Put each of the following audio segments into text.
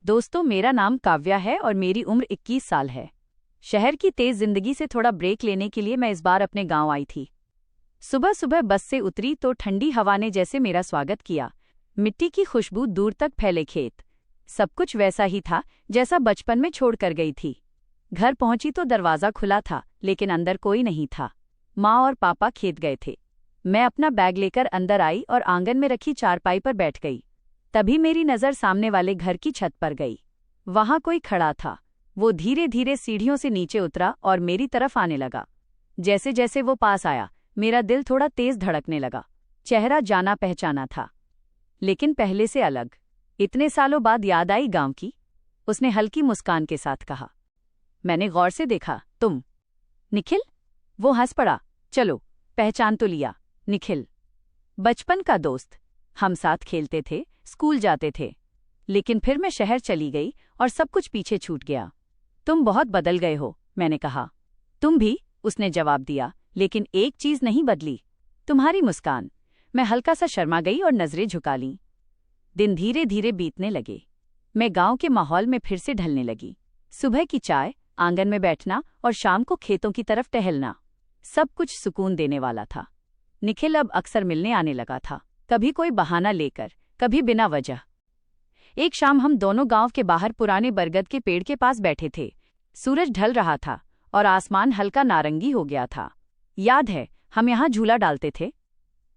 दोस्तों, मेरा नाम काव्या है और मेरी उम्र 21 साल है। शहर की तेज जिंदगी से थोड़ा ब्रेक लेने के लिए मैं इस बार अपने गांव आई थी। सुबह सुबह बस से उतरी तो ठंडी हवा ने जैसे मेरा स्वागत किया। मिट्टी की खुशबू, दूर तक फैले खेत, सब कुछ वैसा ही था जैसा बचपन में छोड़ कर गई थी। घर पहुंची तो दरवाजा खुला था, लेकिन अंदर कोई नहीं था। माँ और पापा खेत गए थे। मैं अपना बैग लेकर अंदर आई और आंगन में रखी चारपाई पर बैठ गई। तभी मेरी नज़र सामने वाले घर की छत पर गई। वहां कोई खड़ा था। वो धीरे धीरे सीढ़ियों से नीचे उतरा और मेरी तरफ आने लगा। जैसे जैसे वो पास आया, मेरा दिल थोड़ा तेज धड़कने लगा। चेहरा जाना पहचाना था, लेकिन पहले से अलग। इतने सालों बाद याद आई गांव की, उसने हल्की मुस्कान के साथ कहा। मैंने गौर से देखा। तुम निखिल? वो हंस पड़ा। चलो, पहचान तो लिया। निखिल, बचपन का दोस्त। हम साथ खेलते थे, स्कूल जाते थे। लेकिन फिर मैं शहर चली गई और सब कुछ पीछे छूट गया। तुम बहुत बदल गए हो, मैंने कहा। तुम भी, उसने जवाब दिया, लेकिन एक चीज नहीं बदली, तुम्हारी मुस्कान। मैं हल्का सा शर्मा गई और नजरें झुका लीं। दिन धीरे धीरे बीतने लगे। मैं गांव के माहौल में फिर से ढलने लगी। सुबह की चाय, आंगन में बैठना और शाम को खेतों की तरफ टहलना, सब कुछ सुकून देने वाला था। निखिल अब अक्सर मिलने आने लगा था, कभी कोई बहाना लेकर, कभी बिना वजह। एक शाम हम दोनों गांव के बाहर पुराने बरगद के पेड़ के पास बैठे थे। सूरज ढल रहा था और आसमान हल्का नारंगी हो गया था। याद है हम यहाँ झूला डालते थे?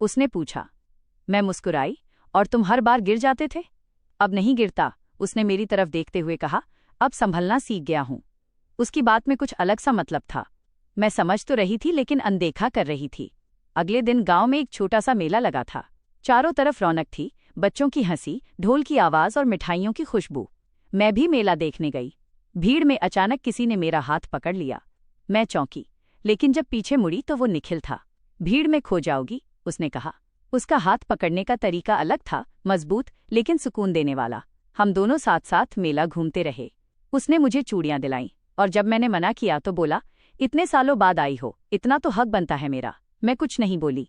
उसने पूछा। मैं मुस्कुराई। और तुम हर बार गिर जाते थे? अब नहीं गिरता, उसने मेरी तरफ देखते हुए कहा। अब संभलना सीख गया हूं। उसकी बात में कुछ अलग सा मतलब था। मैं समझ तो रही थी, लेकिन अनदेखा कर रही थी। अगले दिन गांव में एक छोटा सा मेला लगा था। चारों तरफ रौनक थी, बच्चों की हंसी, ढोल की आवाज और मिठाइयों की खुशबू। मैं भी मेला देखने गई। भीड़ में अचानक किसी ने मेरा हाथ पकड़ लिया। मैं चौंकी, लेकिन जब पीछे मुड़ी तो वो निखिल था। भीड़ में खो जाओगी, उसने कहा। उसका हाथ पकड़ने का तरीका अलग था, मजबूत लेकिन सुकून देने वाला। हम दोनों साथ साथ मेला घूमते रहे। उसने मुझे चूड़ियां दिलाईं और जब मैंने मना किया तो बोला, इतने सालों बाद आई हो, इतना तो हक बनता है मेरा। मैं कुछ नहीं बोली,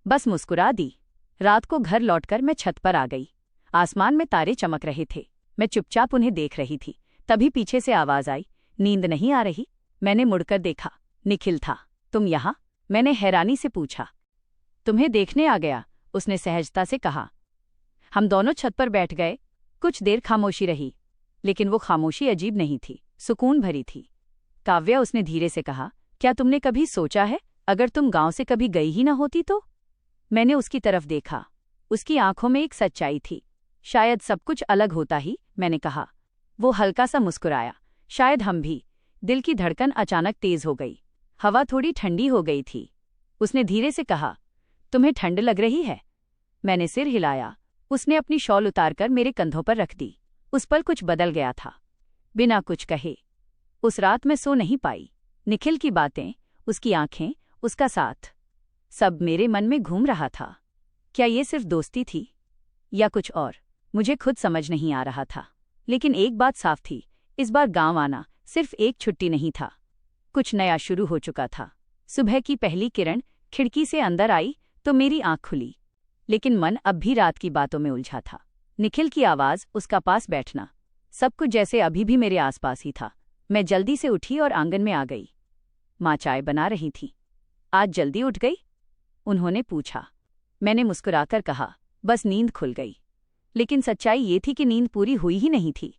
बस मुस्कुरा दी। रात को घर लौटकर मैं छत पर आ गई। आसमान में तारे चमक रहे थे। मैं चुपचाप उन्हें देख रही थी। तभी पीछे से आवाज आई, नींद नहीं आ रही? मैंने मुड़कर देखा। निखिल था। तुम यहाँ? मैंने हैरानी से पूछा। तुम्हें देखने आ गया, उसने सहजता से कहा। हम दोनों छत पर बैठ गए। कुछ देर खामोशी रही, लेकिन वो खामोशी अजीब नहीं थी, सुकून भरी थी। काव्या, उसने धीरे से कहा, क्या तुमने कभी सोचा है, अगर तुम गांव से कभी गई ही न होती तो? मैंने उसकी तरफ देखा। उसकी आंखों में एक सच्चाई थी। शायद सब कुछ अलग होता ही, मैंने कहा। वो हल्का सा मुस्कुराया। शायद हम भी। दिल की धड़कन अचानक तेज हो गई। हवा थोड़ी ठंडी हो गई थी। उसने धीरे से कहा, तुम्हें ठंड लग रही है? मैंने सिर हिलाया। उसने अपनी शॉल उतारकर मेरे कंधों पर रख दी। उस पल कुछ बदल गया था, बिना कुछ कहे। उस रात मैं सो नहीं पाई। निखिल की बातें, उसकी आंखें, उसका साथ, सब मेरे मन में घूम रहा था। क्या ये सिर्फ दोस्ती थी या कुछ और? मुझे खुद समझ नहीं आ रहा था। लेकिन एक बात साफ थी, इस बार गांव आना सिर्फ एक छुट्टी नहीं था, कुछ नया शुरू हो चुका था। सुबह की पहली किरण खिड़की से अंदर आई तो मेरी आंख खुली, लेकिन मन अब भी रात की बातों में उलझा था। निखिल की आवाज, उसका पास बैठना, सब कुछ जैसे अभी भी मेरे आसपास ही था। मैं जल्दी से उठी और आंगन में आ गई। माँ चाय बना रही थी। आज जल्दी उठ गई? उन्होंने पूछा। मैंने मुस्कुराकर कहा, बस नींद खुल गई। लेकिन सच्चाई ये थी कि नींद पूरी हुई ही नहीं थी।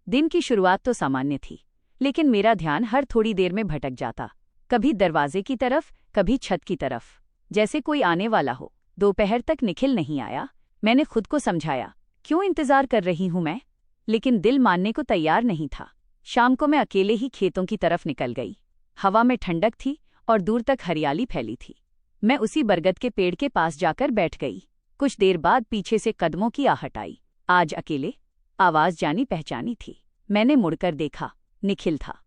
दिन की शुरुआत तो सामान्य थी, लेकिन मेरा ध्यान हर थोड़ी देर में भटक जाता। कभी दरवाजे की तरफ, कभी छत की तरफ, जैसे कोई आने वाला हो। दोपहर तक निखिल नहीं आया। मैंने खुद को समझाया, क्यों इंतजार कर रही हूं मैं? लेकिन दिल मानने को तैयार नहीं था। शाम को मैं अकेले ही खेतों की तरफ निकल गई। हवा में ठंडक थी और दूर तक हरियाली फैली थी। मैं उसी बरगद के पेड़ के पास जाकर बैठ गई। कुछ देर बाद पीछे से कदमों की आहट आई। आज अकेले? आवाज जानी पहचानी थी। मैंने मुड़कर देखा, निखिल था।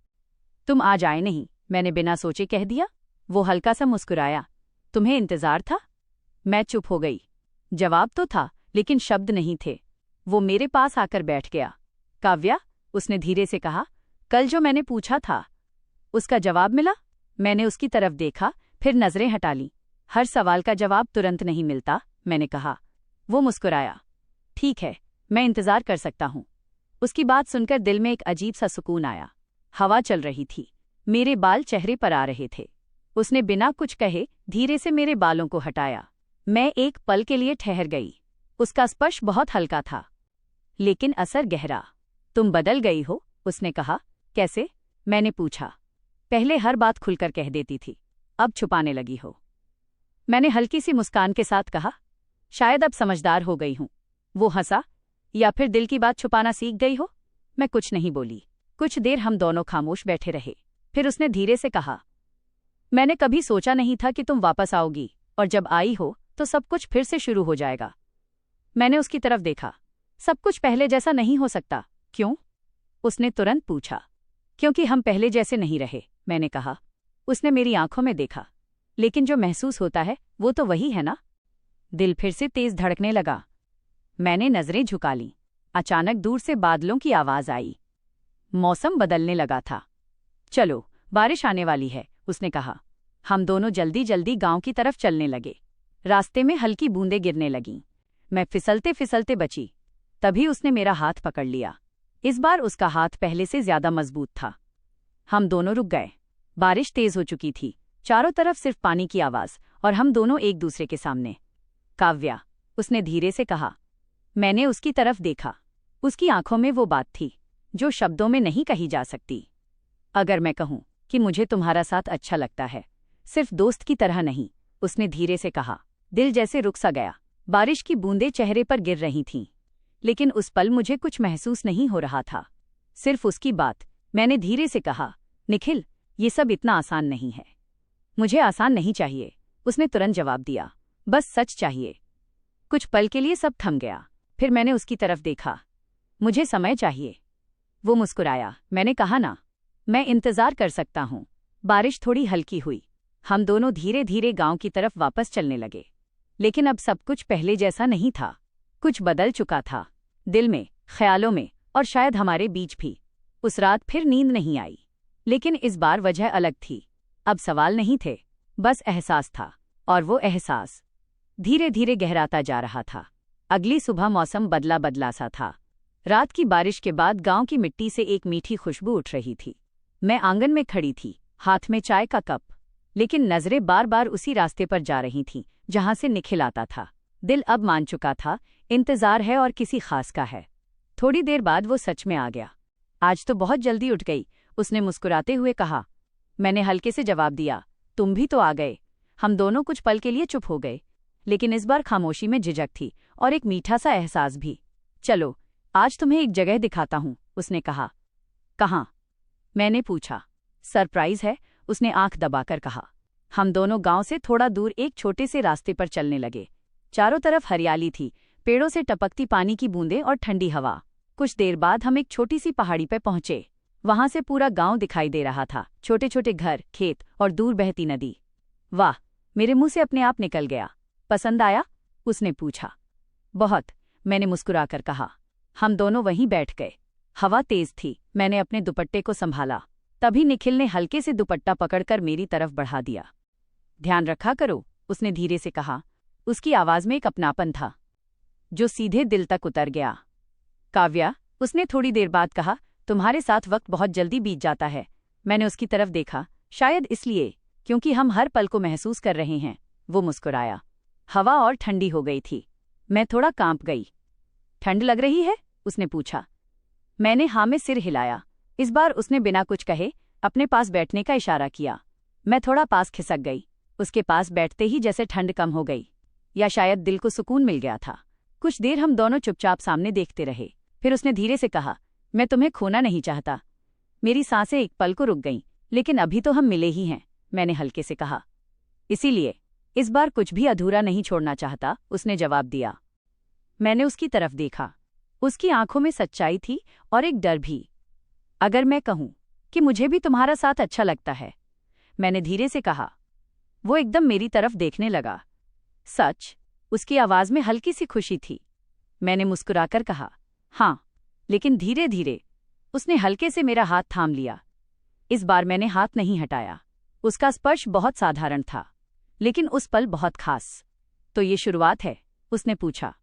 तुम आज आए नहीं, मैंने बिना सोचे कह दिया। वो हल्का सा मुस्कुराया। तुम्हें इंतजार था? मैं चुप हो गई। जवाब तो था, लेकिन शब्द नहीं थे। वो मेरे पास आकर बैठ गया। काव्या, उसने धीरे से कहा, कल जो मैंने पूछा था, उसका जवाब मिला? मैंने उसकी तरफ देखा, फिर नजरें हटा लीं। हर सवाल का जवाब तुरंत नहीं मिलता, मैंने कहा। वो मुस्कुराया। ठीक है, मैं इंतजार कर सकता हूं। उसकी बात सुनकर दिल में एक अजीब सा सुकून आया। हवा चल रही थी, मेरे बाल चेहरे पर आ रहे थे। उसने बिना कुछ कहे धीरे से मेरे बालों को हटाया। मैं एक पल के लिए ठहर गई। उसका स्पर्श बहुत हल्का था, लेकिन असर गहरा। तुम बदल गई हो, उसने कहा। कैसे? मैंने पूछा। पहले हर बात खुलकर कह देती थी, अब छुपाने लगी हो। मैंने हल्की सी मुस्कान के साथ कहा, शायद अब समझदार हो गई हूं। वो हंसा। या फिर दिल की बात छुपाना सीख गई हो? मैं कुछ नहीं बोली। कुछ देर हम दोनों खामोश बैठे रहे। फिर उसने धीरे से कहा, मैंने कभी सोचा नहीं था कि तुम वापस आओगी, और जब आई हो तो सब कुछ फिर से शुरू हो जाएगा। मैंने उसकी तरफ देखा। सब कुछ पहले जैसा नहीं हो सकता। क्यों? उसने तुरंत पूछा। क्योंकि हम पहले जैसे नहीं रहे, मैंने कहा। उसने मेरी आंखों में देखा। लेकिन जो महसूस होता है वो तो वही है ना? दिल फिर से तेज धड़कने लगा। मैंने नजरें झुका लीं। अचानक दूर से बादलों की आवाज आई। मौसम बदलने लगा था। चलो, बारिश आने वाली है, उसने कहा। हम दोनों जल्दी जल्दी गांव की तरफ चलने लगे। रास्ते में हल्की बूंदें गिरने लगीं। मैं फिसलते फिसलते बची। तभी उसने मेरा हाथ पकड़ लिया। इस बार उसका हाथ पहले से ज्यादा मजबूत था। हम दोनों रुक गए। बारिश तेज हो चुकी थी। चारों तरफ सिर्फ पानी की आवाज, और हम दोनों एक दूसरे के सामने। काव्या, उसने धीरे से कहा। मैंने उसकी तरफ देखा। उसकी आंखों में वो बात थी जो शब्दों में नहीं कही जा सकती। अगर मैं कहूं कि मुझे तुम्हारा साथ अच्छा लगता है, सिर्फ दोस्त की तरह नहीं, उसने धीरे से कहा। दिल जैसे रुक सा गया। बारिश की बूंदें चेहरे पर गिर रही थीं, लेकिन उस पल मुझे कुछ महसूस नहीं हो रहा था, सिर्फ उसकी बात। मैंने धीरे से कहा, निखिल, ये सब इतना आसान नहीं है। मुझे आसान नहीं चाहिए, उसने तुरंत जवाब दिया। बस सच चाहिए। कुछ पल के लिए सब थम गया। फिर मैंने उसकी तरफ देखा। मुझे समय चाहिए। वो मुस्कुराया। मैंने कहा ना, मैं इंतजार कर सकता हूं। बारिश थोड़ी हल्की हुई। हम दोनों धीरे धीरे गांव की तरफ वापस चलने लगे। लेकिन अब सब कुछ पहले जैसा नहीं था। कुछ बदल चुका था, दिल में, ख्यालों में, और शायद हमारे बीच भी। उस रात फिर नींद नहीं आई, लेकिन इस बार वजह अलग थी। अब सवाल नहीं थे, बस एहसास था। और वो एहसास धीरे धीरे गहराता जा रहा था। अगली सुबह मौसम बदला बदला सा था। रात की बारिश के बाद गांव की मिट्टी से एक मीठी खुशबू उठ रही थी। मैं आंगन में खड़ी थी, हाथ में चाय का कप, लेकिन नजरें बार बार उसी रास्ते पर जा रही थीं जहां से निखिल आता था। दिल अब मान चुका था, इंतजार है और किसी खास का है। थोड़ी देर बाद वो सच में आ गया। आज तो बहुत जल्दी उठ गई, उसने मुस्कुराते हुए कहा। मैंने हल्के से जवाब दिया, तुम भी तो आ गए। हम दोनों कुछ पल के लिए चुप हो गए, लेकिन इस बार खामोशी में झिझक थी और एक मीठा सा एहसास भी। चलो, आज तुम्हें एक जगह दिखाता हूं, उसने कहा। कहाँ? मैंने पूछा। सरप्राइज है, उसने आंख दबाकर कहा। हम दोनों गांव से थोड़ा दूर एक छोटे से रास्ते पर चलने लगे। चारों तरफ हरियाली थी, पेड़ों से टपकती पानी की बूंदें और ठंडी हवा। कुछ देर बाद हम एक छोटी सी पहाड़ी पर पहुंचे। वहां से पूरा गांव दिखाई दे रहा था, छोटे छोटे घर, खेत और दूर बहती नदी। वाह, मेरे मुंह से अपने आप निकल गया। पसंद आया? उसने पूछा। बहुत, मैंने मुस्कुराकर कहा। हम दोनों वहीं बैठ गए। हवा तेज थी। मैंने अपने दुपट्टे को संभाला। तभी निखिल ने हल्के से दुपट्टा पकड़कर मेरी तरफ बढ़ा दिया। ध्यान रखा करो, उसने धीरे से कहा। उसकी आवाज में एक अपनापन था जो सीधे दिल तक उतर गया। काव्या, उसने थोड़ी देर बाद कहा, तुम्हारे साथ वक्त बहुत जल्दी बीत जाता है। मैंने उसकी तरफ देखा, शायद इसलिए क्योंकि हम हर पल को महसूस कर रहे हैं। वो मुस्कुराया। हवा और ठंडी हो गई थी। मैं थोड़ा कांप गई। ठंड लग रही है? उसने पूछा। मैंने हाँ में सिर हिलाया। इस बार उसने बिना कुछ कहे अपने पास बैठने का इशारा किया। मैं थोड़ा पास खिसक गई। उसके पास बैठते ही जैसे ठंड कम हो गई, या शायद दिल को सुकून मिल गया था। कुछ देर हम दोनों चुपचाप सामने देखते रहे। फिर उसने धीरे से कहा, मैं तुम्हें खोना नहीं चाहता। मेरी सांसें एक पल को रुक गईं, लेकिन अभी तो हम मिले ही हैं, मैंने हल्के से कहा। इसीलिए इस बार कुछ भी अधूरा नहीं छोड़ना चाहता, उसने जवाब दिया। मैंने उसकी तरफ देखा। उसकी आंखों में सच्चाई थी और एक डर भी। अगर मैं कहूं कि मुझे भी तुम्हारा साथ अच्छा लगता है, मैंने धीरे से कहा। वो एकदम मेरी तरफ देखने लगा। सच? उसकी आवाज में हल्की सी खुशी थी। मैंने मुस्कुराकर कहा, हाँ। लेकिन धीरे धीरे उसने हल्के से मेरा हाथ थाम लिया। इस बार मैंने हाथ नहीं हटाया। उसका स्पर्श बहुत साधारण था, लेकिन उस पल बहुत खास। तो ये शुरुआत है? उसने पूछा।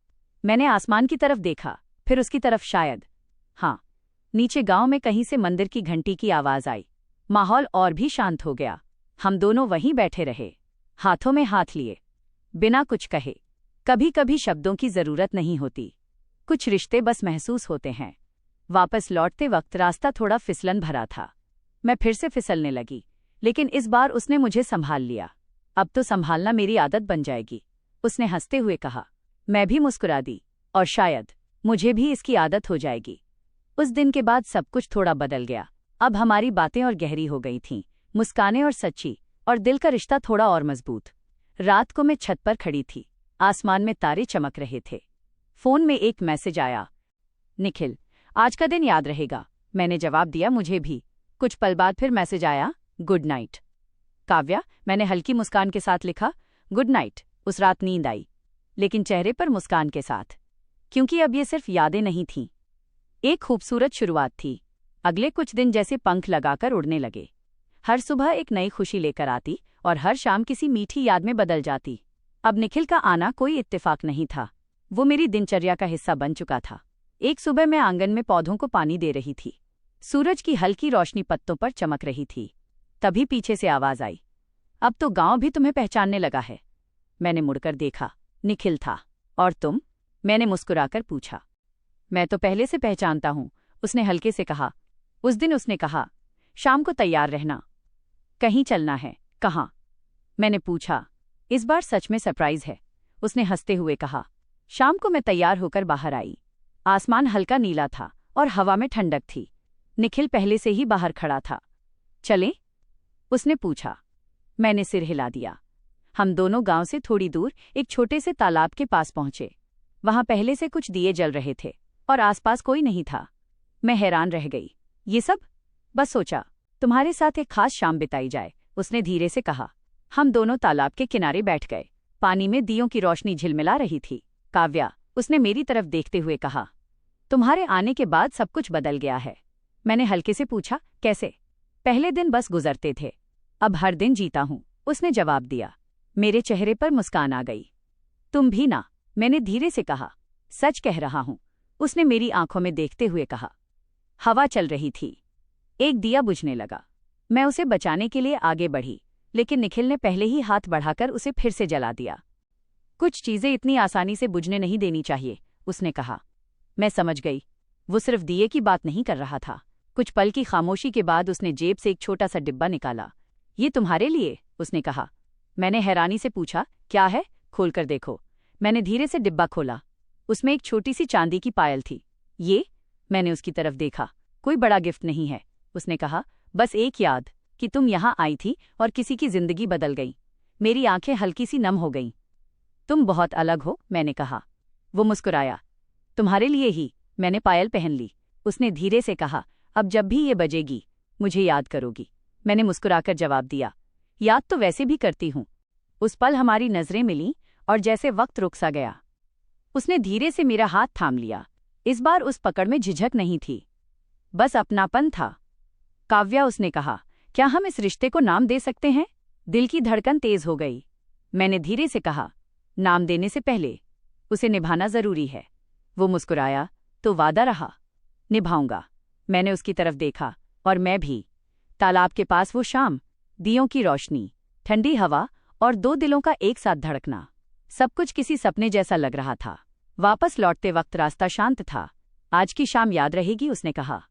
मैंने आसमान की तरफ देखा, फिर उसकी तरफ। शायद हाँ, नीचे गांव में कहीं से मंदिर की घंटी की आवाज आई। माहौल और भी शांत हो गया। हम दोनों वहीं बैठे रहे, हाथों में हाथ लिए, बिना कुछ कहे। कभी कभी शब्दों की जरूरत नहीं होती, कुछ रिश्ते बस महसूस होते हैं। वापस लौटते वक्त रास्ता थोड़ा फिसलन भरा था। मैं फिर से फिसलने लगी, लेकिन इस बार उसने मुझे संभाल लिया। अब तो संभालना मेरी आदत बन जाएगी, उसने हंसते हुए कहा। मैं भी मुस्कुरा दी, और शायद मुझे भी इसकी आदत हो जाएगी। उस दिन के बाद सब कुछ थोड़ा बदल गया। अब हमारी बातें और गहरी हो गई थीं, मुस्कानें और सच्ची, और दिल का रिश्ता थोड़ा और मजबूत। रात को मैं छत पर खड़ी थी, आसमान में तारे चमक रहे थे। फोन में एक मैसेज आया, निखिल, आज का दिन याद रहेगा। मैंने जवाब दिया, मुझे भी। कुछ पल बाद फिर मैसेज आया, गुड नाइट। काव्या, मैंने हल्की मुस्कान के साथ लिखा, गुड नाइट। उस रात नींद आई, लेकिन चेहरे पर मुस्कान के साथ, क्योंकि अब ये सिर्फ यादें नहीं थीं, एक खूबसूरत शुरुआत थी। अगले कुछ दिन जैसे पंख लगाकर उड़ने लगे। हर सुबह एक नई खुशी लेकर आती और हर शाम किसी मीठी याद में बदल जाती। अब निखिल का आना कोई इत्तेफाक नहीं था, वो मेरी दिनचर्या का हिस्सा बन चुका था। एक सुबह मैं आंगन में पौधों को पानी दे रही थी। सूरज की हल्की रोशनी पत्तों पर चमक रही थी। तभी पीछे से आवाज आई, अब तो गांव भी तुम्हें पहचानने लगा है। मैंने मुड़कर देखा, निखिल था। और तुम? मैंने मुस्कुराकर पूछा। मैं तो पहले से पहचानता हूं, उसने हल्के से कहा। उस दिन उसने कहा, शाम को तैयार रहना, कहीं चलना है। कहाँ? मैंने पूछा। इस बार सच में सरप्राइज है, उसने हंसते हुए कहा। शाम को मैं तैयार होकर बाहर आई। आसमान हल्का नीला था और हवा में ठंडक थी। निखिल पहले से ही बाहर खड़ा था। चलें? उसने पूछा। मैंने सिर हिला दिया। हम दोनों गांव से थोड़ी दूर एक छोटे से तालाब के पास पहुंचे। वहां पहले से कुछ दिए जल रहे थे और आसपास कोई नहीं था। मैं हैरान रह गई। ये सब? बस सोचा तुम्हारे साथ एक खास शाम बिताई जाए, उसने धीरे से कहा। हम दोनों तालाब के किनारे बैठ गए। पानी में दियों की रोशनी झिलमिला रही थी। काव्या, उसने मेरी तरफ देखते हुए कहा, तुम्हारे आने के बाद सब कुछ बदल गया है। मैंने हल्के से पूछा, कैसे? पहले दिन बस गुजरते थे, अब हर दिन जीता हूं, उसने जवाब दिया। मेरे चेहरे पर मुस्कान आ गई। तुम भी ना, मैंने धीरे से कहा। सच कह रहा हूं, उसने मेरी आंखों में देखते हुए कहा। हवा चल रही थी, एक दिया बुझने लगा। मैं उसे बचाने के लिए आगे बढ़ी, लेकिन निखिल ने पहले ही हाथ बढ़ाकर उसे फिर से जला दिया। कुछ चीजें इतनी आसानी से बुझने नहीं देनी चाहिए, उसने कहा। मैं समझ गई, वो सिर्फ दिए की बात नहीं कर रहा था। कुछ पल की खामोशी के बाद उसने जेब से एक छोटा सा डिब्बा निकाला। ये तुम्हारे लिए, उसने कहा। मैंने हैरानी से पूछा, क्या है? खोल कर देखो। मैंने धीरे से डिब्बा खोला। उसमें एक छोटी सी चांदी की पायल थी। ये? मैंने उसकी तरफ देखा। कोई बड़ा गिफ्ट नहीं है, उसने कहा। बस एक याद कि तुम यहाँ आई थी और किसी की जिंदगी बदल गई। मेरी आंखें हल्की सी नम हो गईं। तुम बहुत अलग हो, मैंने कहा। वो मुस्कुराया। तुम्हारे लिए ही मैंने पायल पहन ली, उसने धीरे से कहा। अब जब भी ये बजेगी मुझे याद करोगी, मैंने मुस्कुराकर जवाब दिया। याद तो वैसे भी करती हूँ। उस पल हमारी नजरें मिलीं और जैसे वक्त रुक सा गया। उसने धीरे से मेरा हाथ थाम लिया। इस बार उस पकड़ में झिझक नहीं थी, बस अपनापन था। काव्या, उसने कहा, क्या हम इस रिश्ते को नाम दे सकते हैं? दिल की धड़कन तेज हो गई। मैंने धीरे से कहा, नाम देने से पहले उसे निभाना जरूरी है। वो मुस्कुराया। तो वादा रहा? निभाऊंगा। मैंने उसकी तरफ देखा, और मैं भी। तालाब के पास वो शाम, दियों की रोशनी, ठंडी हवा और दो दिलों का एक साथ धड़कना, सब कुछ किसी सपने जैसा लग रहा था। वापस लौटते वक्त रास्ता शांत था। आज की शाम याद रहेगी, उसने कहा।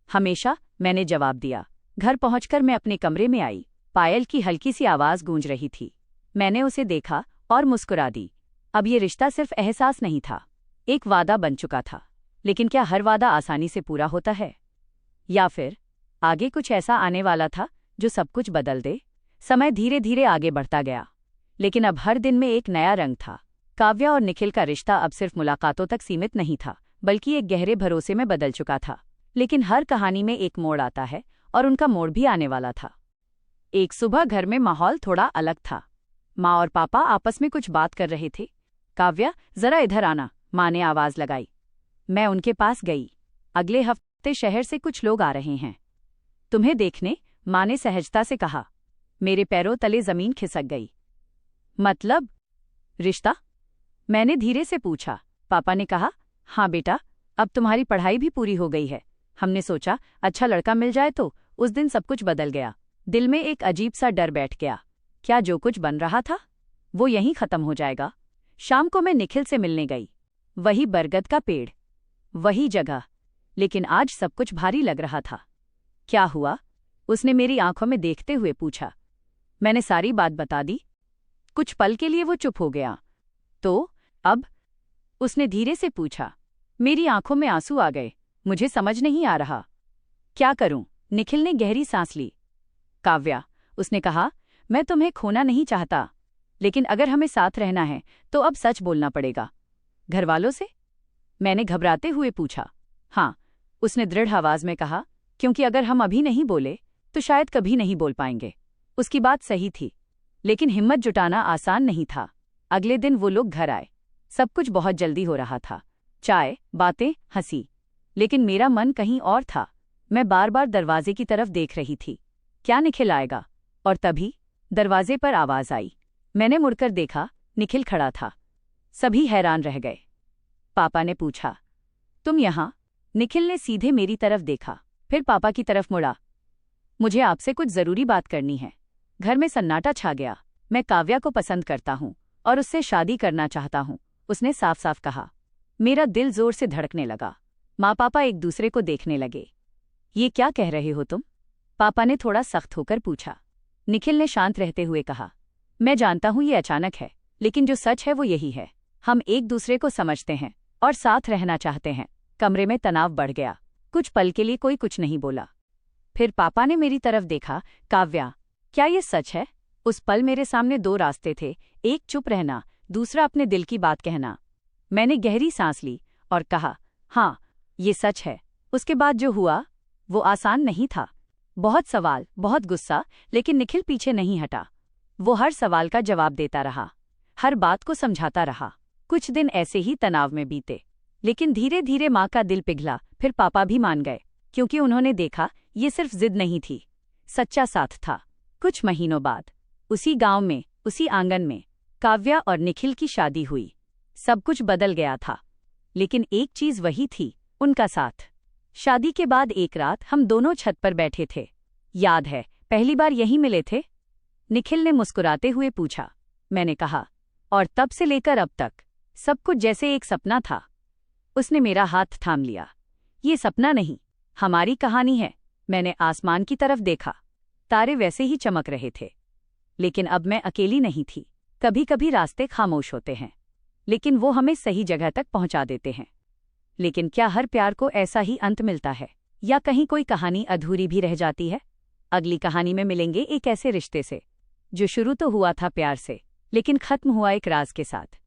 हमेशा, मैंने जवाब दिया। घर पहुंचकर मैं अपने कमरे में आई। पायल की हल्की सी आवाज गूंज रही थी। मैंने उसे देखा और मुस्कुरा दी। अब ये रिश्ता सिर्फ एहसास नहीं था, एक वादा बन चुका था। लेकिन क्या हर वादा आसानी से पूरा होता है? या फिर आगे कुछ ऐसा आने वाला था जो सब कुछ बदल दे? समय धीरे धीरे आगे बढ़ता गया, लेकिन अब हर दिन में एक नया रंग था। काव्या और निखिल का रिश्ता अब सिर्फ मुलाकातों तक सीमित नहीं था, बल्कि एक गहरे भरोसे में बदल चुका था। लेकिन हर कहानी में एक मोड़ आता है, और उनका मोड़ भी आने वाला था। एक सुबह घर में माहौल थोड़ा अलग था। माँ और पापा आपस में कुछ बात कर रहे थे। काव्या, जरा इधर आना, माँ ने आवाज लगाई। मैं उनके पास गई। अगले हफ्ते शहर से कुछ लोग आ रहे हैं, तुम्हें देखने, माँ ने सहजता से कहा। मेरे पैरों तले जमीन खिसक गई। मतलब? रिश्ता? मैंने धीरे से पूछा। पापा ने कहा, हाँ बेटा, अब तुम्हारी पढ़ाई भी पूरी हो गई है, हमने सोचा अच्छा लड़का मिल जाए तो। उस दिन सब कुछ बदल गया। दिल में एक अजीब सा डर बैठ गया। क्या जो कुछ बन रहा था वो यहीं खत्म हो जाएगा? शाम को मैं निखिल से मिलने गई। वही बरगद का पेड़, वही जगह, लेकिन आज सब कुछ भारी लग रहा था। क्या हुआ? उसने मेरी आंखों में देखते हुए पूछा। मैंने सारी बात बता दी। कुछ पल के लिए वो चुप हो गया। तो अब? उसने धीरे से पूछा। मेरी आंखों में आंसू आ गए। मुझे समझ नहीं आ रहा। क्या करूं? निखिल ने गहरी सांस ली। काव्या, उसने कहा, मैं तुम्हें खोना नहीं चाहता, लेकिन अगर हमें साथ रहना है तो अब सच बोलना पड़ेगा। घरवालों से? मैंने घबराते हुए पूछा। हाँ, उसने दृढ़ आवाज में कहा, क्योंकि अगर हम अभी नहीं बोले तो शायद कभी नहीं बोल पाएंगे। उसकी बात सही थी, लेकिन हिम्मत जुटाना आसान नहीं था। अगले दिन वो लोग घर आए। सब कुछ बहुत जल्दी हो रहा था। चाय, बातें, हंसी, लेकिन मेरा मन कहीं और था। मैं बार बार दरवाजे की तरफ देख रही थी। क्या निखिल आएगा? और तभी दरवाजे पर आवाज आई। मैंने मुड़कर देखा, निखिल खड़ा था। सभी हैरान रह गए। पापा ने पूछा, तुम यहां? निखिल ने सीधे मेरी तरफ देखा, फिर पापा की तरफ मुड़ा। मुझे आपसे कुछ जरूरी बात करनी है। घर में सन्नाटा छा गया। मैं काव्या को पसंद करता हूं और उससे शादी करना चाहता हूं, उसने साफ साफ कहा। मेरा दिल जोर से धड़कने लगा। माँ पापा एक दूसरे को देखने लगे। ये क्या कह रहे हो तुम? पापा ने थोड़ा सख्त होकर पूछा। निखिल ने शांत रहते हुए कहा, मैं जानता हूं ये अचानक है, लेकिन जो सच है वो यही है। हम एक दूसरे को समझते हैं और साथ रहना चाहते हैं। कमरे में तनाव बढ़ गया। कुछ पल के लिए कोई कुछ नहीं बोला। फिर पापा ने मेरी तरफ देखा। काव्या, क्या ये सच है? उस पल मेरे सामने दो रास्ते थे, एक चुप रहना, दूसरा अपने दिल की बात कहना। मैंने गहरी सांस ली और कहा, हाँ, ये सच है। उसके बाद जो हुआ वो आसान नहीं था। बहुत सवाल, बहुत गुस्सा, लेकिन निखिल पीछे नहीं हटा। वो हर सवाल का जवाब देता रहा, हर बात को समझाता रहा। कुछ दिन ऐसे ही तनाव में बीते, लेकिन धीरे धीरे माँ का दिल पिघला। फिर पापा भी मान गए, क्योंकि उन्होंने देखा ये सिर्फ जिद नहीं थी, सच्चा साथ था। कुछ महीनों बाद उसी गांव में, उसी आंगन में काव्या और निखिल की शादी हुई। सब कुछ बदल गया था, लेकिन एक चीज वही थी, उनका साथ। शादी के बाद एक रात हम दोनों छत पर बैठे थे। याद है, पहली बार यहीं मिले थे? निखिल ने मुस्कुराते हुए पूछा। मैंने कहा, और तब से लेकर अब तक सब कुछ जैसे एक सपना था। उसने मेरा हाथ थाम लिया। ये सपना नहीं, हमारी कहानी है। मैंने आसमान की तरफ देखा। तारे वैसे ही चमक रहे थे, लेकिन अब मैं अकेली नहीं थी। कभी कभी रास्ते खामोश होते हैं, लेकिन वो हमें सही जगह तक पहुंचा देते हैं। लेकिन क्या हर प्यार को ऐसा ही अंत मिलता है, या कहीं कोई कहानी अधूरी भी रह जाती है? अगली कहानी में मिलेंगे एक ऐसे रिश्ते से जो शुरू तो हुआ था प्यार से, लेकिन खत्म हुआ एक राज के साथ।